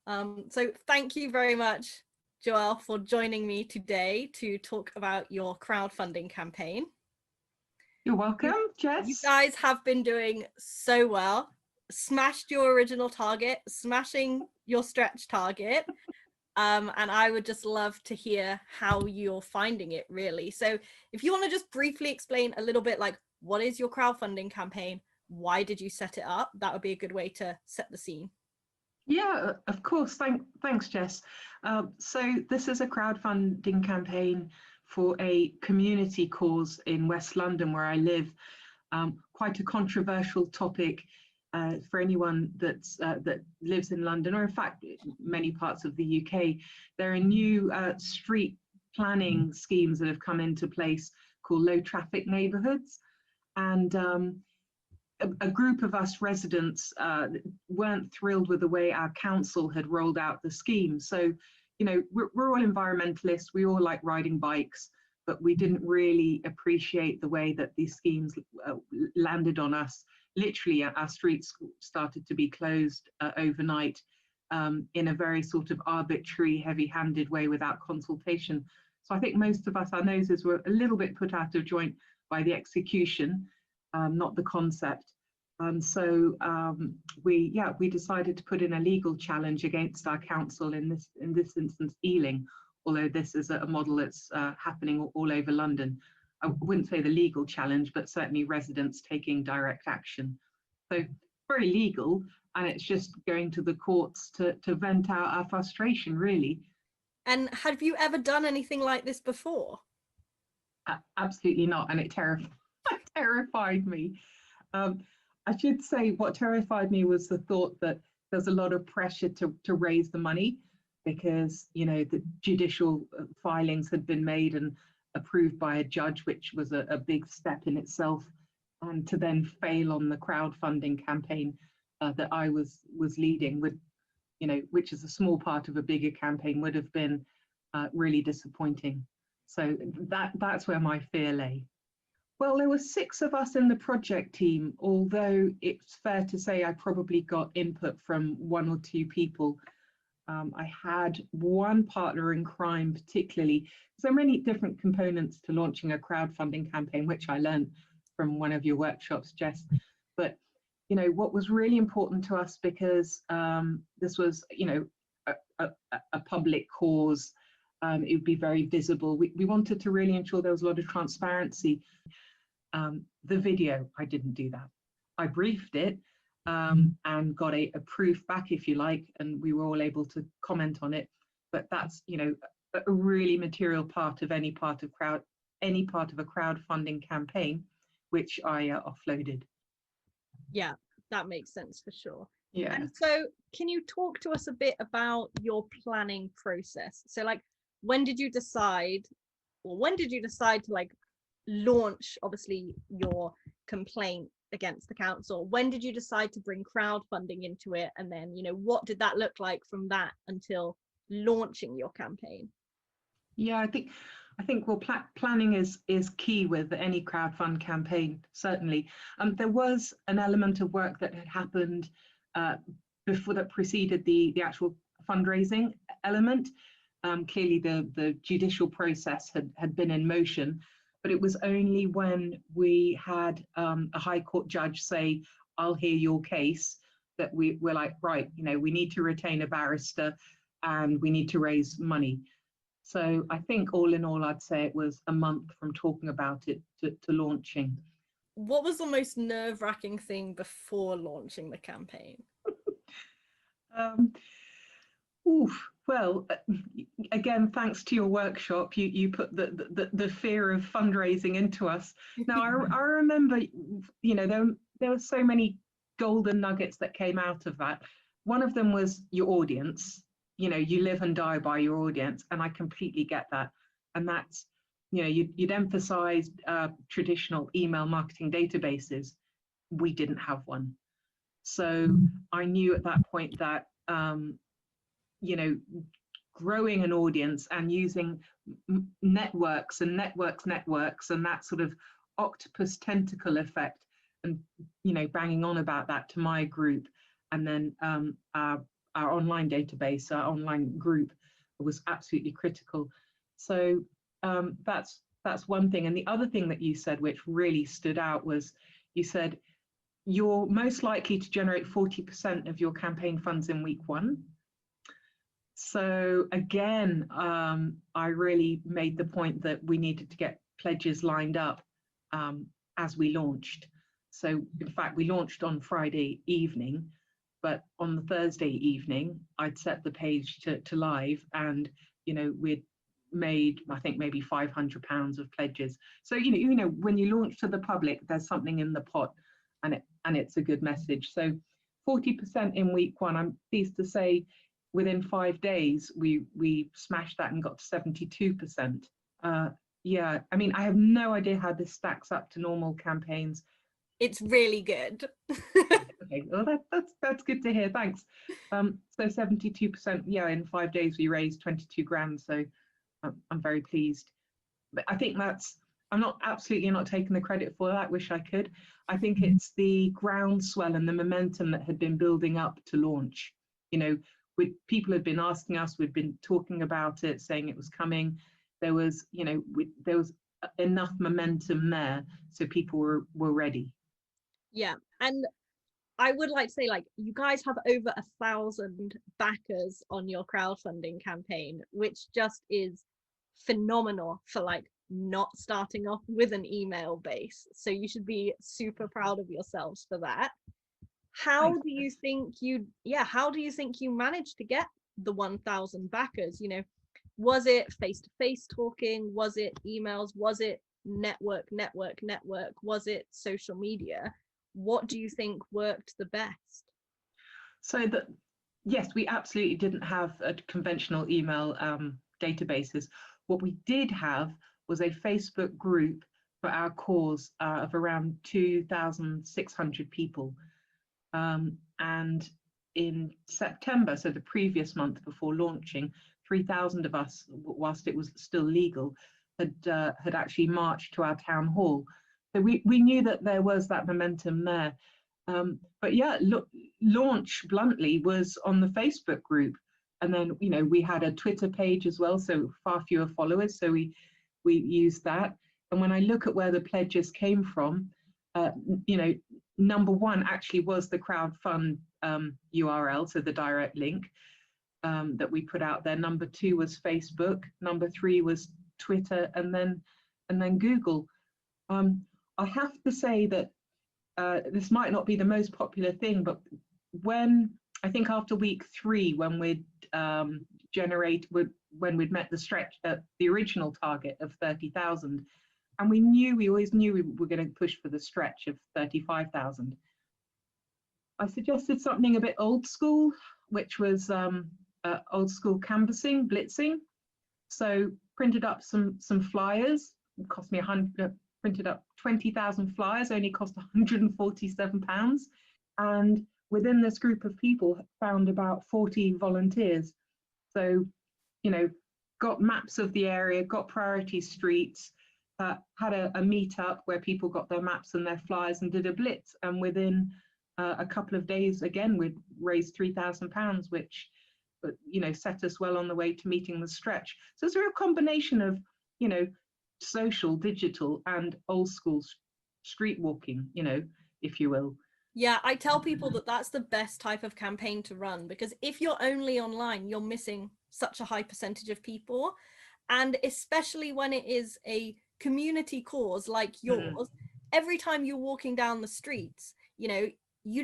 So thank you very much, Joelle, for joining me today to talk about your crowdfunding campaign. You're welcome, Jess. You guys have been doing so well. Smashed your original target, smashing your stretch target. And I would just love to hear how you're finding it, really. So if you want to just briefly explain a little bit, like, what is your crowdfunding campaign? Why did you set it up? That would be a good way to set the scene. Yeah, of course. Thanks, Jess. So this is a crowdfunding campaign for a community cause in West London, where I live. Quite a controversial topic for anyone that lives in London, or in fact, many parts of the UK. There are new street planning schemes that have come into place called low traffic neighbourhoods. And a group of us residents weren't thrilled with the way our council had rolled out the scheme. So, you know, we're all environmentalists, we all like riding bikes, but we didn't really appreciate the way that these schemes landed on us. Literally, our streets started to be closed overnight in a very sort of arbitrary, heavy-handed way without consultation. So I think most of us, our noses were a little bit put out of joint by the execution, not the concept. So we decided to put in a legal challenge against our council, in this instance Ealing, although this is a model that's happening all over London. I wouldn't say the legal challenge, but certainly residents taking direct action. So very legal, and it's just going to the courts to vent out our frustration, really. And have you ever done anything like this before? Absolutely not, and it terrified me. I should say what terrified me was the thought that there's a lot of pressure to raise the money, because, you know, the judicial filings had been made and approved by a judge, which was a big step in itself, and to then fail on the crowdfunding campaign that I was leading, would, you know, which is a small part of a bigger campaign, would have been really disappointing. So that's where my fear lay. Well, there were 6 of us in the project team, although it's fair to say I probably got input from 1 or 2 people. I had one partner in crime, particularly. So many different components to launching a crowdfunding campaign, which I learned from one of your workshops, Jess. But, you know, what was really important to us, because this was, you know, a public cause, it would be very visible. We wanted to really ensure there was a lot of transparency. The video, I didn't do that. I briefed it and got a proof back, if you like, and we were all able to comment on it. But that's, you know, a really material part of any part of a crowdfunding campaign, which I offloaded. Yeah, that makes sense for sure. Yeah. And so can you talk to us a bit about your planning process? So, like, when did you decide to, like, launch, obviously, your complaint against the council? When did you decide to bring crowdfunding into it? And then, you know, what did that look like from that until launching your campaign? Yeah, I think well, planning is key with any crowdfund campaign, certainly. There was an element of work that had happened before, that preceded the actual fundraising element. Clearly the judicial process had been in motion, but it was only when we had a High Court judge say, "I'll hear your case," that we're like, right, you know, we need to retain a barrister and we need to raise money. So I think all in all, I'd say it was a month from talking about it to launching. What was the most nerve-wracking thing before launching the campaign? Well, again, thanks to your workshop, you put the fear of fundraising into us. Now, I remember, you know, there were so many golden nuggets that came out of that. One of them was your audience. You know, you live and die by your audience, and I completely get that. And that's, you know, you'd emphasized traditional email marketing databases. We didn't have one. So I knew at that point that, you know, growing an audience and using networks and that sort of octopus tentacle effect, and, you know, banging on about that to my group, and then our our online database, our online group was absolutely critical. So that's one thing. And the other thing that you said, which really stood out, was you said you're most likely to generate 40% of your campaign funds in week one. So again, I really made the point that we needed to get pledges lined up as we launched. So in fact, we launched on Friday evening, but on the Thursday evening, I'd set the page to live, and we'd made, I think, maybe £500 of pledges. So when you launch to the public, there's something in the pot, and it's a good message. So 40% in week one. I'm pleased to say within 5 days we smashed that and got to 72%. Yeah, I mean, I have no idea how this stacks up to normal campaigns. It's really good. Okay, well that's good to hear. Thanks. So 72%. Yeah, in 5 days we raised 22 grand. So I'm very pleased. But I think I'm absolutely not taking the credit for that. Wish I could. I think it's the groundswell and the momentum that had been building up to launch. People had been asking us, we'd been talking about it, saying it was coming. There was, there was enough momentum there, so people were ready. Yeah, and I would like to say, like, you guys have over 1,000 backers on your crowdfunding campaign, which just is phenomenal for not starting off with an email base. So you should be super proud of yourselves for that. How do you think you managed to get the 1,000 backers? Was it face-to-face talking? Was it emails? Was it network? Was it social media? What do you think worked the best? So yes, we absolutely didn't have a conventional email databases. What we did have was a Facebook group for our cause of around 2,600 people. And in September, so the previous month before launching, 3,000 of us, whilst it was still legal, had actually marched to our town hall. So we knew that there was that momentum there. But yeah, launch bluntly was on the Facebook group. And then, we had a Twitter page as well, so far fewer followers. So we used that. And when I look at where the pledges came from, number one actually was the Crowdfund URL, so the direct link that we put out there. Number two was Facebook. Number three was Twitter, and then Google. I have to say that this might not be the most popular thing, but when I think after week 3, when we'd met the stretch at the original target of 30,000, and we always knew we were going to push for the stretch of 35,000. I suggested something a bit old school, which was old school canvassing, blitzing. So printed up some flyers. It cost me printed up 20,000 flyers, only cost £147. And within this group of people, found about 40 volunteers. So, got maps of the area, got priority streets, had a meetup where people got their maps and their flyers and did a blitz. And within a couple of days, again, we'd raised £3,000, which, set us well on the way to meeting the stretch. So it's a real combination of, social, digital, and old school street walking, if you will. Yeah, I tell people that that's the best type of campaign to run, because if you're only online, you're missing such a high percentage of people. And especially when it is a community cause like yours, every time you're walking down the streets, you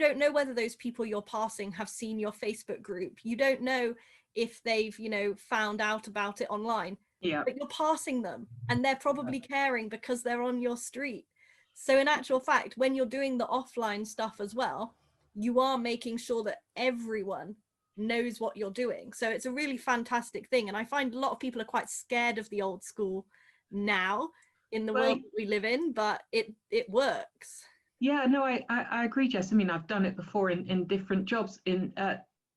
don't know whether those people you're passing have seen your Facebook group. You don't know if they've, found out about it online. Yeah. But you're passing them, and they're probably caring because they're on your street. So in actual fact, when you're doing the offline stuff as well, you are making sure that everyone knows what you're doing. So it's a really fantastic thing. And I find a lot of people are quite scared of the old school now in the world that we live in, but it works. Yeah, no, I agree, Jess. I mean, I've done it before in different jobs.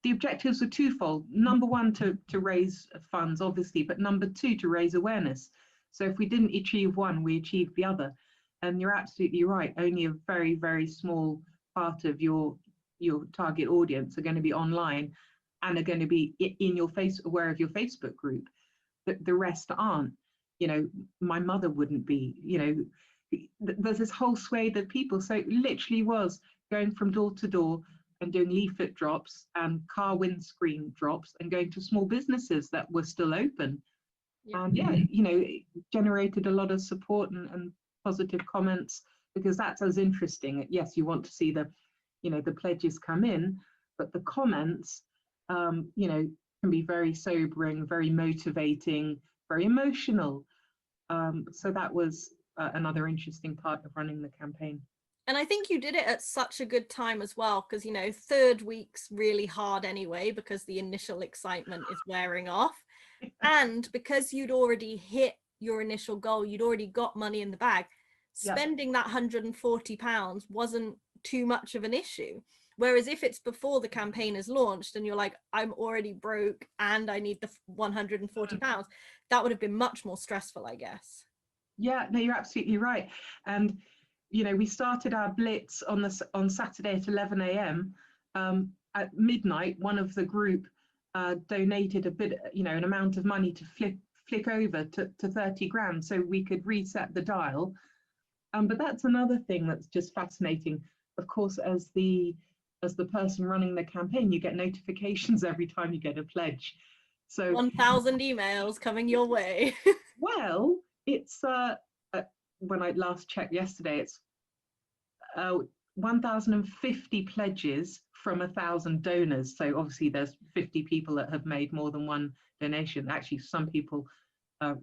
The objectives were twofold. Number one, to raise funds, obviously, but number two, to raise awareness. So if we didn't achieve one, we achieved the other. And you're absolutely right. Only a very, very small part of your target audience are going to be online. and are going to be in your face, aware of your Facebook group. The rest aren't. You know, my mother wouldn't be. You know, there's this whole swathe of people. So it literally was going from door to door and doing leaflet drops and car windscreen drops and going to small businesses that were still open. Yeah. And yeah, you know, it generated a lot of support and positive comments, because that's as interesting. Yes, you want to see the, you know, the pledges come in, but the comments, you know, can be very sobering, very motivating, very emotional. So that was another interesting part of running the campaign. And I think you did it at such a good time as well, because, you know, third week's really hard anyway, because the initial excitement is wearing off. And because you'd already hit your initial goal, you'd already got money in the bag, spending that £140 wasn't too much of an issue. Whereas if it's before the campaign is launched and you're like, I'm already broke and I need the £140, that would have been much more stressful, I guess. Yeah, no, you're absolutely right. And you know, we started our blitz on Saturday at 11 a.m. At midnight, one of the group donated a bit, you know, an amount of money to flick over to 30 grand so we could reset the dial. But that's another thing that's just fascinating. Of course, as the person running the campaign, you get notifications every time you get a pledge. So 1,000 emails coming your way. well, it's when I last checked yesterday, it's 1,050 pledges from 1,000 donors. So obviously there's 50 people that have made more than one donation. Actually, some people, a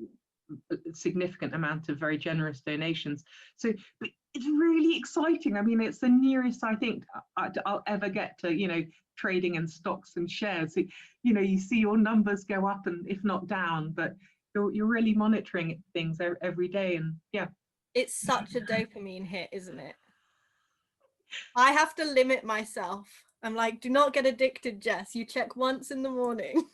significant amount of very generous donations. So but it's really exciting. I mean, it's the nearest I think I'll ever get to, you know, trading in stocks and shares. So, you know, you see your numbers go up and if not down, but you're really monitoring things every day. And yeah. It's such a dopamine hit, isn't it? I have to limit myself. I'm like, do not get addicted, Jess. You check once in the morning.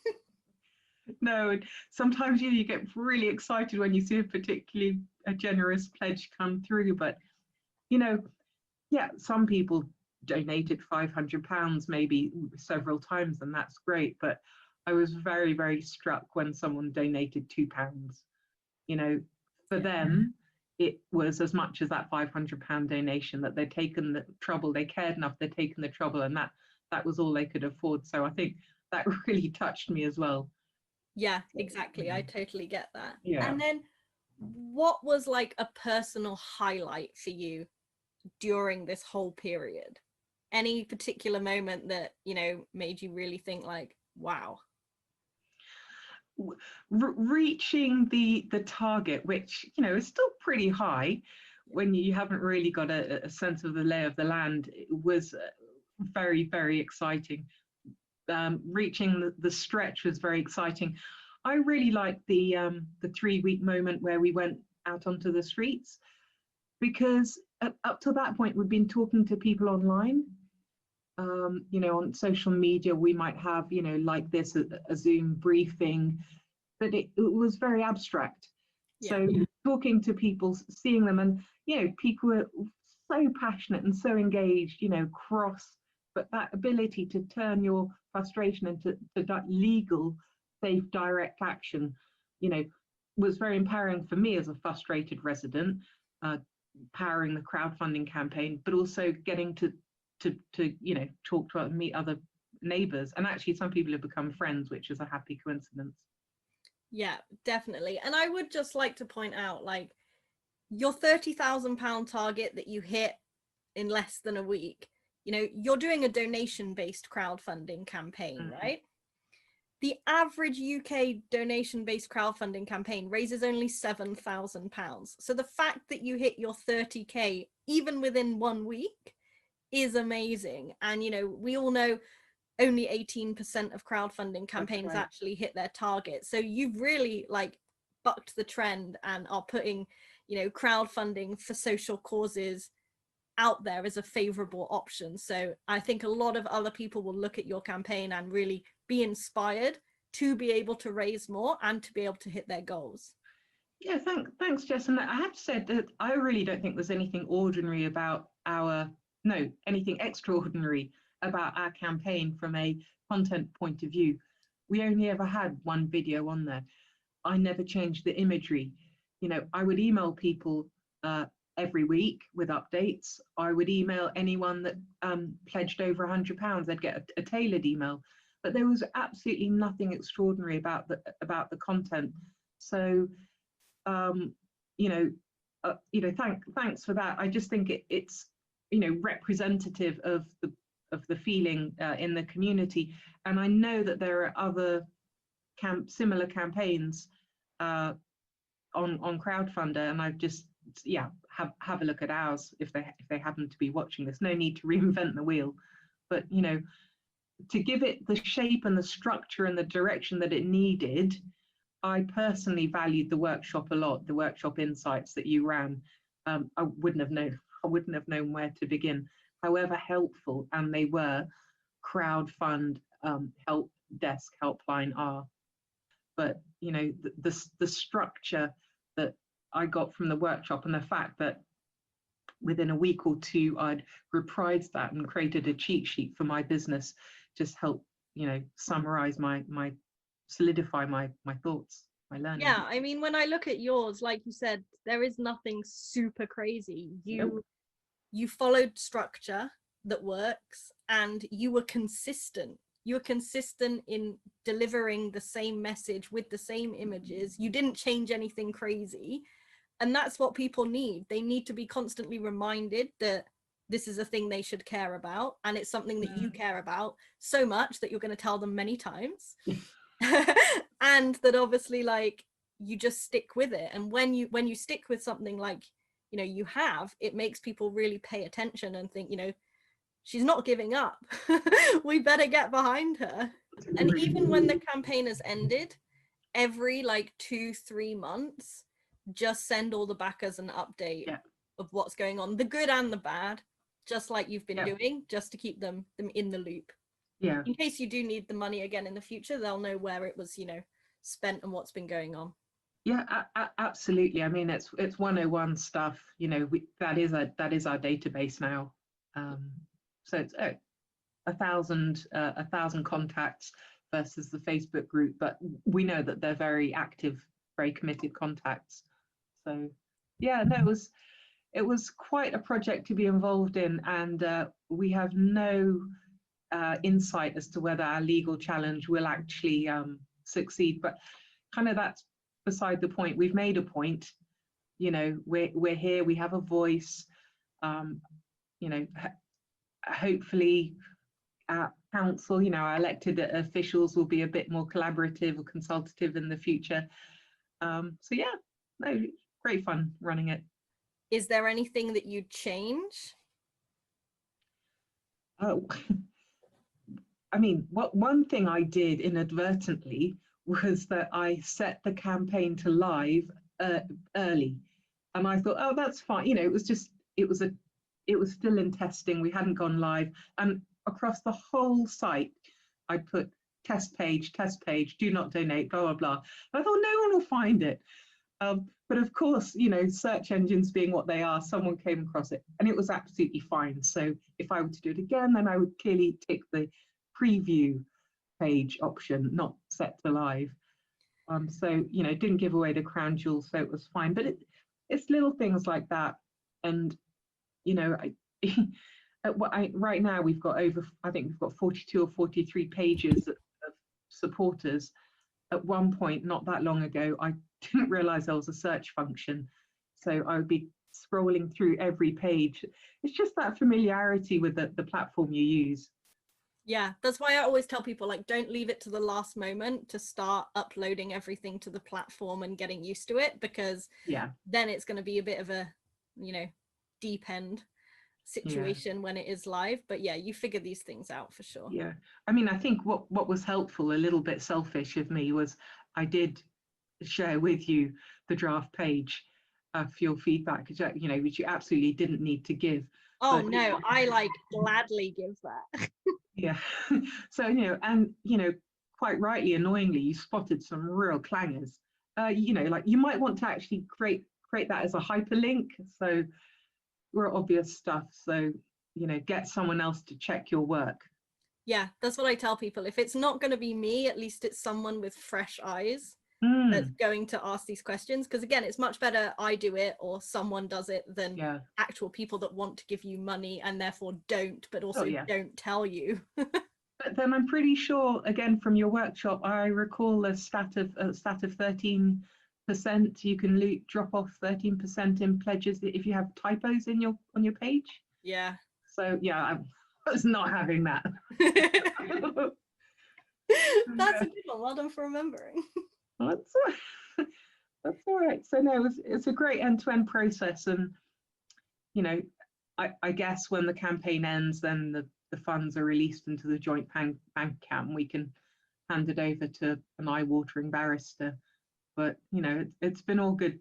No, and sometimes you get really excited when you see a particularly generous pledge come through. But, you know, yeah, some people donated £500 maybe several times, and that's great. But I was very, very struck when someone donated £2. You know, for them, it was as much as that £500 donation, that they'd taken the trouble, they cared enough, they'd taken the trouble, and that was all they could afford. So I think that really touched me as well. Yeah, exactly. I totally get that. Yeah. And then what was like a personal highlight for you during this whole period? Any particular moment that, you know, made you really think like, wow? Reaching the target, which, you know, is still pretty high when you haven't really got a sense of the lay of the land, was very, very exciting. Reaching the stretch was very exciting. I really liked the 3-week moment where we went out onto the streets, because up to that point we'd been talking to people online. You know, on social media we might have, you know, like this, a Zoom briefing, but it was very abstract. Yeah. So talking to people, seeing them, and you know, people were so passionate and so engaged, you know, but that ability to turn your frustration into legal, safe, direct action, you know, was very empowering for me as a frustrated resident, powering the crowdfunding campaign, but also getting to you know, talk to meet other neighbors, and actually some people have become friends, which is a happy coincidence. Yeah, definitely. And I would just like to point out, like, your £30,000 target that you hit in less than a week, you know, you're doing a donation-based crowdfunding campaign, right? The average UK donation-based crowdfunding campaign raises only £7,000. So the fact that you hit your 30K even within 1 week is amazing. And, you know, we all know only 18% of crowdfunding campaigns actually hit their target. So you've really like bucked the trend and are putting, you know, crowdfunding for social causes out there as a favorable option. So I think a lot of other people will look at your campaign and really be inspired to be able to raise more and to be able to hit their goals. Yeah, thanks, Jess. And I have to say that I really don't think there's anything ordinary about anything extraordinary about our campaign from a content point of view, we only ever had one video on there. I never changed the imagery. You know, I would email people every week with updates. I would email anyone that pledged over £100. They'd get a tailored email, but there was absolutely nothing extraordinary about the content. So, thanks for that. I just think it's representative of the feeling in the community, and I know that there are other similar campaigns on Crowdfunder, and I've just have a look at ours if they happen to be watching this. No need to reinvent the wheel, but to give it the shape and the structure and the direction that it needed. I personally valued the workshop a lot, the workshop insights that you ran. I wouldn't have known where to begin, however helpful, and they were, Crowdfund help desk helpline are. But the structure that I got from the workshop, and the fact that within a week or two I'd reprised that and created a cheat sheet for my business, just helped summarize solidify my thoughts, my learning. Yeah, I mean, when I look at yours, like you said, there is nothing super crazy. You followed structure that works, and you were consistent. You were consistent in delivering the same message with the same images. You didn't change anything crazy. And that's what people need. They need to be constantly reminded that this is a thing they should care about. And it's something that you care about so much that you're going to tell them many times. And that obviously, like, you just stick with it. And when you stick with something like, you have, it makes people really pay attention and think, she's not giving up. We better get behind her. And even when the campaign has ended, every 2-3 months, just send all the backers an update of what's going on, the good and the bad, just like you've been doing, just to keep them in the loop. Yeah. In case you do need the money again in the future, they'll know where it was, spent and what's been going on. Yeah, absolutely. I mean, it's 101 stuff. That is our database now. So it's 1,000 contacts versus the Facebook group, but we know that they're very active, very committed contacts. So yeah, no, it was quite a project to be involved in, and we have no insight as to whether our legal challenge will actually succeed, but kind of that's beside the point. We've made a point. We're here, we have a voice. Hopefully our council, our elected officials will be a bit more collaborative or consultative in the future. So yeah, no, great fun running it. Is there anything that you'd change? Oh, I mean, one thing I did inadvertently was that I set the campaign to live early, and I thought, oh, that's fine. It was still in testing. We hadn't gone live, and across the whole site, I put test page, do not donate, blah blah blah. And I thought no one will find it, but of course, search engines being what they are, someone came across it, and it was absolutely fine. So if I were to do it again, then I would clearly tick the preview page option, not set to live. So it didn't give away the crown jewels, so it was fine. But it's little things like that, and right now we've got I think we've got 42 or 43 pages of supporters. At one point, not that long ago, I didn't realize there was a search function, so I would be scrolling through every page. It's just that familiarity with the platform you use. Yeah, that's why I always tell people, don't leave it to the last moment to start uploading everything to the platform and getting used to it, because then it's going to be a bit of a deep end situation when it is live. But yeah, you figure these things out for sure. Yeah, I mean, I think what was helpful, a little bit selfish of me, was I did share with you the draft page for your feedback, which you absolutely didn't need to give. Oh no, I gladly give that. Yeah. So and quite rightly, annoyingly, you spotted some real clangers. You might want to actually create that as a hyperlink, so real obvious stuff. So get someone else to check your work. Yeah, that's what I tell people. If it's not going to be me, at least it's someone with fresh eyes that's Mm, going to ask these questions. Because again, it's much better I do it or someone does it than yeah. actual people that want to give you money and therefore don't, but Oh, also yeah. don't tell you. But then I'm pretty sure, again, from your workshop, I recall a stat of 13%. You can drop off 13% in pledges if you have typos in your on your page. Yeah. So yeah, I was not having that. That's a good one. Well done for remembering. That's that's all right. So no, it's a great end-to-end process, and you know, I guess when the campaign ends, then the funds are released into the joint bank account, and we can hand it over to an eye-watering barrister. But you know, it's been all good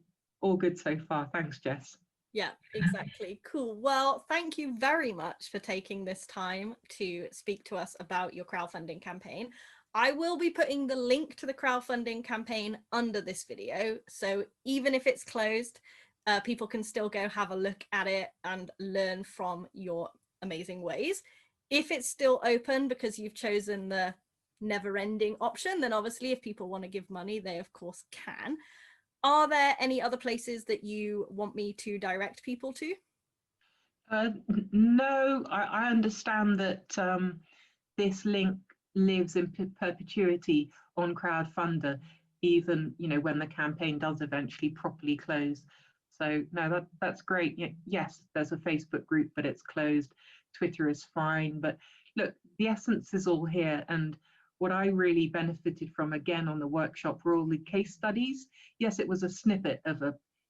so far. Thanks, Jess. Yeah, exactly. Cool. Well, thank you very much for taking this time to speak to us about your crowdfunding campaign. I will be putting the link to the crowdfunding campaign under this video. So even if it's closed, people can still go have a look at it and learn from your amazing ways. If it's still open because you've chosen the never-ending option, then obviously if people want to give money, they of course can. Are there any other places that you want me to direct people to? No, I understand that this link lives in perpetuity on Crowdfunder, even when the campaign does eventually properly close. So no, that's great. Yes, there's a Facebook group, but it's closed. Twitter is fine, but look, the essence is all here. And what I really benefited from again on the workshop were all the case studies. Yes, it was a snippet of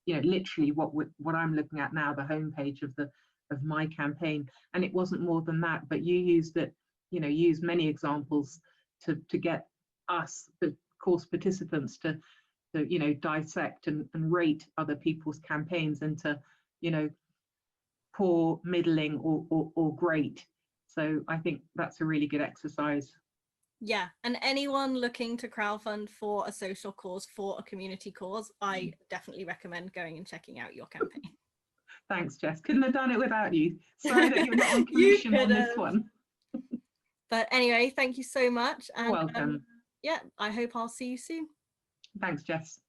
literally what I'm looking at now, the homepage of my campaign, and it wasn't more than that. But you used it, use many examples to get us, the course participants, to dissect and rate other people's campaigns into poor, middling, or great. So I think that's a really good exercise. Yeah, and anyone looking to crowdfund for a social cause, for a community cause, I definitely recommend going and checking out your campaign. Thanks, Jess. Couldn't have done it without you. Sorry that you're not on commission on this one. But anyway, thank you so much. You're welcome. Yeah, I hope I'll see you soon. Thanks, Jess.